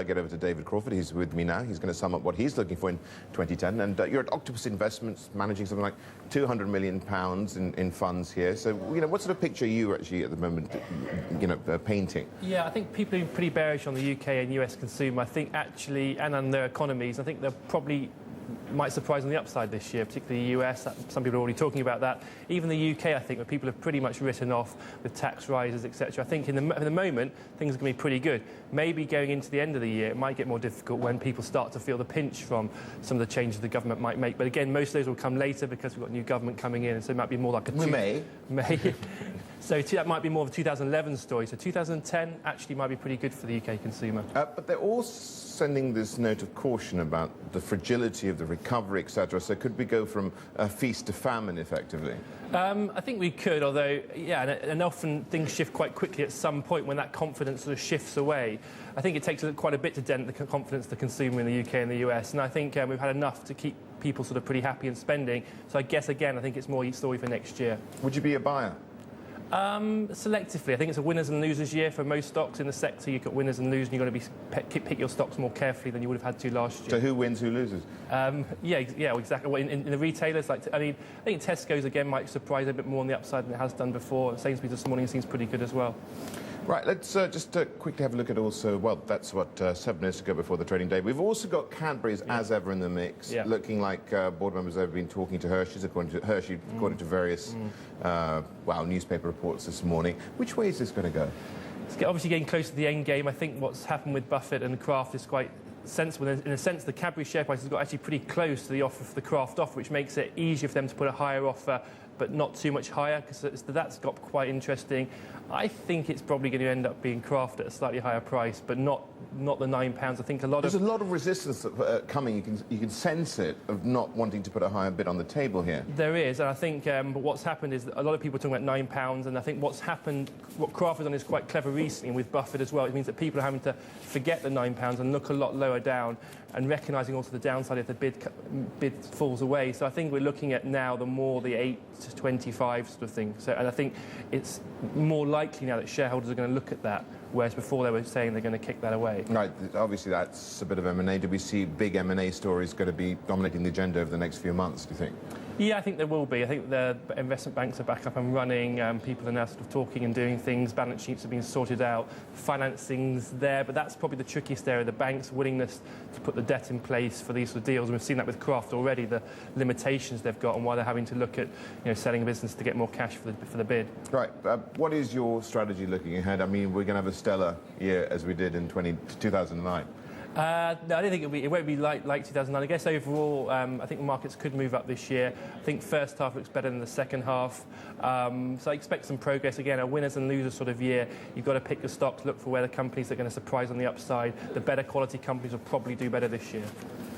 get over to David Crawford. He's with me now. He's going to sum up what he's looking for in 2010. And you're at Octopus Investments, managing something like £200 million in funds here. So, what sort of picture are you actually at the moment, painting? Yeah, I think people are pretty bearish on the UK and US consumer. I think actually, and on their economies, I think they're probably might surprise on the upside this year, particularly the US. Some people are already talking about that. Even the UK, I think, where people have pretty much written off with tax rises, etc. I think in the moment, things are going to be pretty good. Maybe going into the end of the year, it might get more difficult when people start to feel the pinch from some of the changes the government might make. But again, most of those will come later because we've got new government coming in, and so it might be more like a... May. So that might be more of a 2011 story. So 2010 actually might be pretty good for the UK consumer. But they're all sending this note of caution about the fragility of the recovery, etc. So could we go from feast to famine, effectively? I think we could, although, yeah, and often things shift quite quickly at some point when that confidence sort of shifts away. I think it takes quite a bit to dent the confidence of the consumer in the UK and the US, and I think we've had enough to keep people sort of pretty happy and spending. So I guess, again, I think it's more a story for next year. Would you be a buyer? Selectively. I think it's a winners and losers year for most stocks in the sector. You've got winners and losers, and you've got to pick your stocks more carefully than you would have had to last year. So who wins, who loses? Yeah, exactly. Well, in the retailers, I think Tesco's again might surprise a bit more on the upside than it has done before. Sainsbury's this morning seems pretty good as well. Right, let's just quickly have a look at also, well, that's what 7 minutes ago before the trading day. We've also got Cadbury's, as ever, in the mix, looking like board members have been talking to Hershey's, according to various, newspaper reports this morning. Which way is this going to go? It's obviously getting close to the end game. I think what's happened with Buffett and Kraft is quite sensible. In a sense, the Cadbury share price has got actually pretty close to the offer for the Kraft offer, which makes it easier for them to put a higher offer, but not too much higher, because that's got quite interesting. I think it's probably going to end up being Kraft at a slightly higher price, but not the £9. I think there's a lot of resistance coming. You can sense it, of not wanting to put a higher bid on the table here. There is, and I think but what's happened is that a lot of people are talking about £9, and I think what Kraft has done is quite clever recently with Buffett as well. It means that people are having to forget the £9 and look a lot lower down, and recognising also the downside if the bid falls away. So I think we're looking at now the 8 to 25 sort of thing. So, and I think it's more likely now that shareholders are going to look at that, whereas before they were saying they're going to kick that away. Right, obviously that's a bit of M&A. Do we see big M&A stories going to be dominating the agenda over the next few months, do you think? Yeah, I think there will be. I think the investment banks are back up and running. People are now sort of talking and doing things. Balance sheets are being sorted out. Financing's there, but that's probably the trickiest area. The bank's willingness to put the debt in place for these sort of deals. And we've seen that with Kraft already, the limitations they've got and why they're having to look at selling a business to get more cash for the bid. Right. What is your strategy looking ahead? I mean, we're going to have a stellar year as we did in 2009. No, I don't think it won't be like 2009. I guess overall, I think the markets could move up this year. I think first half looks better than the second half. So I expect some progress. Again, a winners and losers sort of year. You've got to pick your stocks, look for where the companies are going to surprise on the upside. The better quality companies will probably do better this year.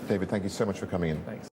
David, thank you so much for coming in. Thanks.